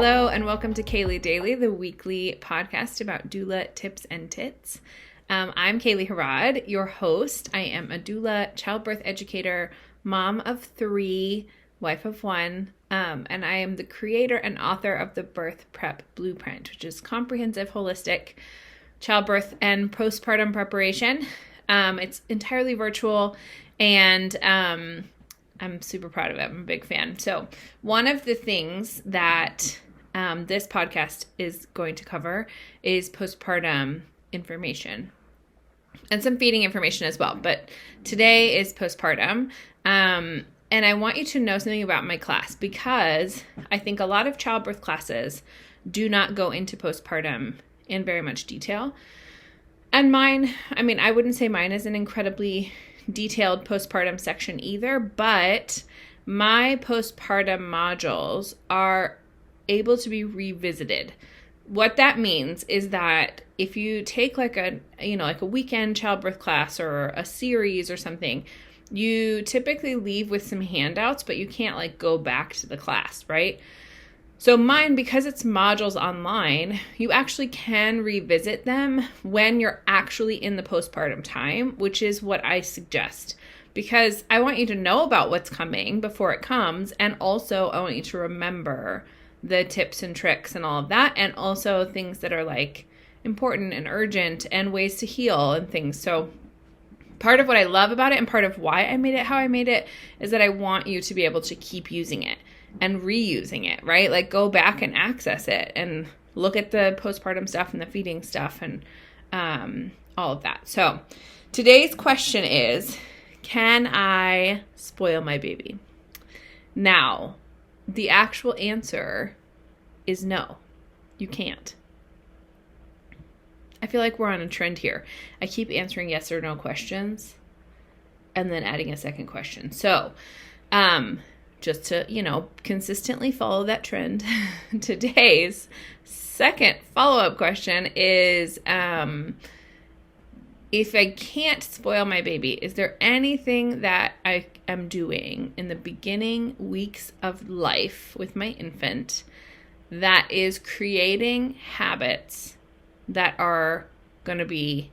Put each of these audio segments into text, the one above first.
Hello and welcome to Kaylee Daily, the weekly podcast about doula tips and tits. I'm Kaylee Harrod, your host. I am a doula, childbirth educator, mom of 3, wife of 1, and I am the creator and author of the Birth Prep Blueprint, which is comprehensive, holistic childbirth and postpartum preparation. It's entirely virtual, and I'm super proud of it. I'm a big fan. So one of the things that this podcast is going to cover is postpartum information and some feeding information as well. But today is postpartum. And I want you to know something about my class, because I think a lot of childbirth classes do not go into postpartum in very much detail. And mine, I wouldn't say mine is an incredibly detailed postpartum section either, but my postpartum modules are able to be revisited. What that means is that if you take like a weekend childbirth class or a series or something, you typically leave with some handouts, but you can't go back to the class, right? So mine, because it's modules online, you actually can revisit them when you're actually in the postpartum time, which is what I suggest, because I want you to know about what's coming before it comes. And also I want you to remember the tips and tricks and all of that. And also things that are important and urgent and ways to heal and things. So part of what I love about it and part of why I made it how I made it is that I want you to be able to keep using it and reusing it, right? Go back and access it and look at the postpartum stuff and the feeding stuff and all of that. So today's question is, can I spoil my baby? Now, the actual answer is no, you can't. I feel like we're on a trend here. I keep answering yes or no questions and then adding a second question. So, just to, consistently follow that trend, today's second follow-up question is, if I can't spoil my baby, is there anything that I am doing in the beginning weeks of life with my infant that is creating habits that are going to be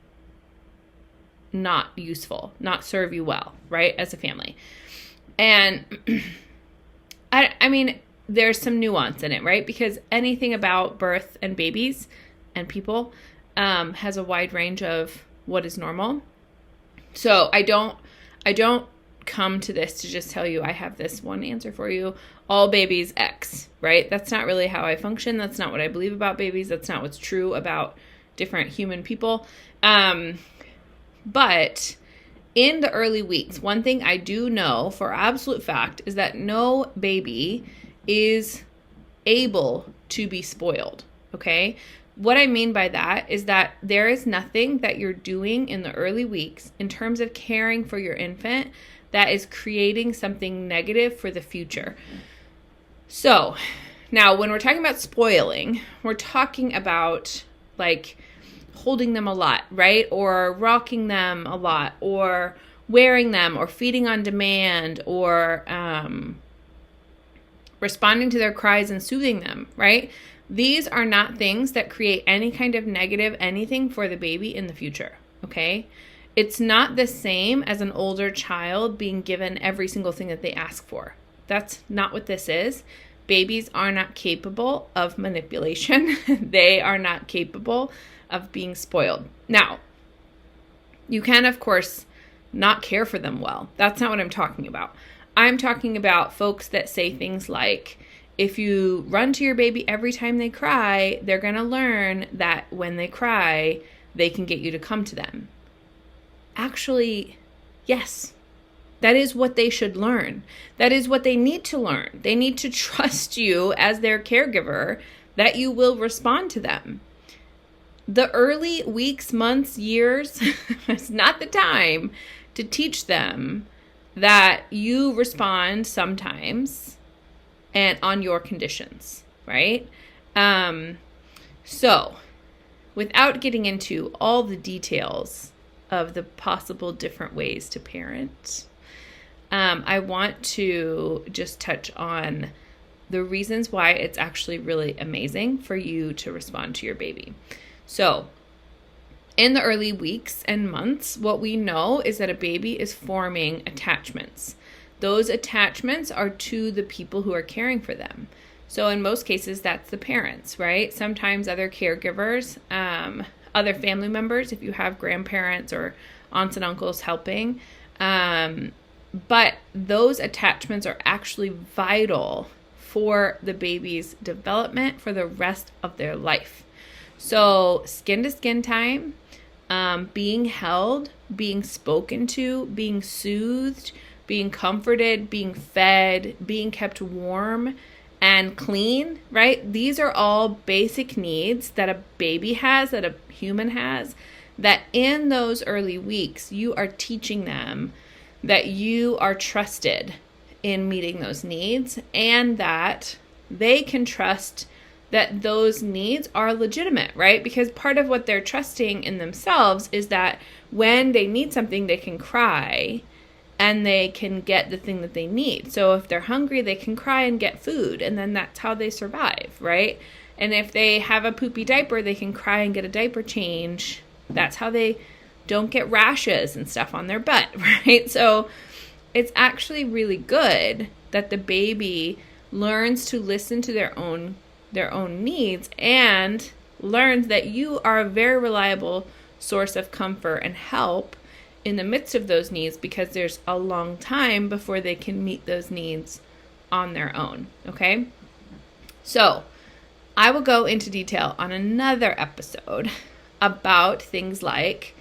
not useful, not serve you well, right, as a family? And there's some nuance in it, right? Because anything about birth and babies and people has a wide range of what is normal. So I don't come to this to just tell you I have this one answer for you. All babies X, right? That's not really how I function. That's not what I believe about babies. That's not what's true about different human people. But in the early weeks, one thing I do know for absolute fact is that no baby is able to be spoiled, okay? What I mean by that is that there is nothing that you're doing in the early weeks in terms of caring for your infant that is creating something negative for the future. So now when we're talking about spoiling, we're talking about holding them a lot, right? Or rocking them a lot, or wearing them, or feeding on demand, or responding to their cries and soothing them, right? These are not things that create any kind of negative anything for the baby in the future, okay? It's not the same as an older child being given every single thing that they ask for. That's not what this is. Babies are not capable of manipulation. They are not capable of being spoiled. Now, you can, of course, not care for them well. That's not what I'm talking about. I'm talking about folks that say things like, if you run to your baby every time they cry, they're going to learn that when they cry, they can get you to come to them. Actually, yes, that is what they should learn. That is what they need to learn. They need to trust you as their caregiver that you will respond to them. The early weeks, months, years is not the time to teach them that you respond sometimes and on your conditions, right? So without getting into all the details of the possible different ways to parent, I want to just touch on the reasons why it's actually really amazing for you to respond to your baby. So in the early weeks and months, what we know is that a baby is forming attachments. Those attachments are to the people who are caring for them. So in most cases, that's the parents, right? Sometimes other caregivers, other family members, if you have grandparents or aunts and uncles helping. But those attachments are actually vital for the baby's development for the rest of their life. So skin to skin time, being held, being spoken to, being soothed, being comforted, being fed, being kept warm and clean, right? These are all basic needs that a baby has, that a human has, that in those early weeks, you are teaching them that you are trusted in meeting those needs and that they can trust that those needs are legitimate, right? Because part of what they're trusting in themselves is that when they need something, they can cry and they can get the thing that they need. So if they're hungry, they can cry and get food, and then that's how they survive, right? And if they have a poopy diaper, they can cry and get a diaper change. That's how they don't get rashes and stuff on their butt, right? So it's actually really good that the baby learns to listen to their own needs and learns that you are a very reliable source of comfort and help in the midst of those needs, because there's a long time before they can meet those needs on their own, okay? So I will go into detail on another episode about things like,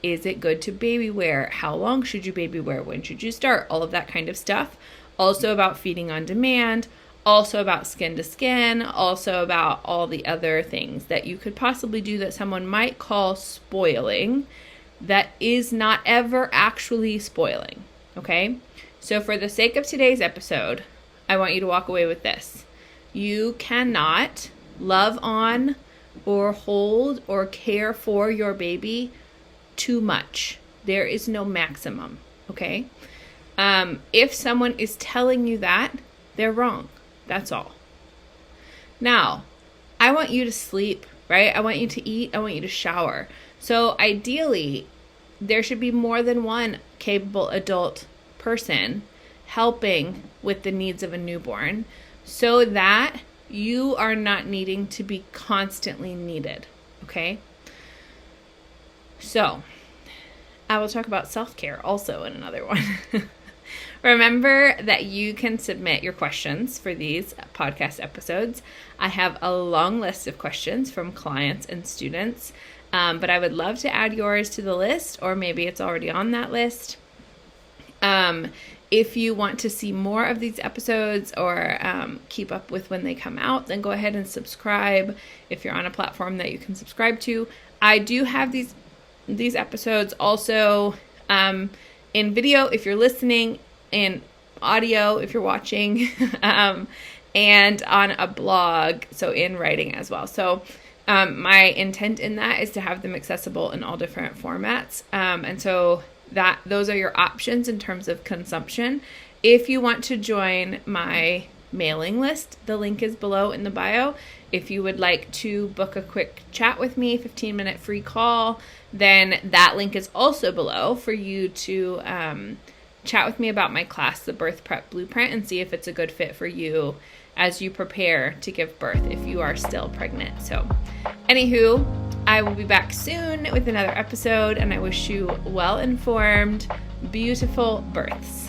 is it good to baby wear? How long should you baby wear? When should you start? All of that kind of stuff. Also about feeding on demand, also about skin to skin, also about all the other things that you could possibly do that someone might call spoiling, that is not ever actually spoiling, okay? So for the sake of today's episode, I want you to walk away with this. You cannot love on or hold or care for your baby too much. There is no maximum, okay? If someone is telling you that, they're wrong. That's all. Now, I want you to sleep, right? I want you to eat. I want you to shower. So ideally, there should be more than one capable adult person helping with the needs of a newborn so that you are not needing to be constantly needed, okay? So, I will talk about self-care also in another one. Remember that you can submit your questions for these podcast episodes. I have a long list of questions from clients and students, but I would love to add yours to the list, or maybe it's already on that list. If you want to see more of these episodes or keep up with when they come out, then go ahead and subscribe if you're on a platform that you can subscribe to. I do have these episodes also in video if you're listening, in audio if you're watching, and on a blog, so in writing as well. So my intent in that is to have them accessible in all different formats. And so those are your options in terms of consumption. If you want to join my mailing list, the link is below in the bio. If you would like to book a quick chat with me, 15-minute free call, then that link is also below for you to chat with me about my class, the Birth Prep Blueprint, and see if it's a good fit for you as you prepare to give birth if you are still pregnant. So, anywho, I will be back soon with another episode, and I wish you well-informed, beautiful births.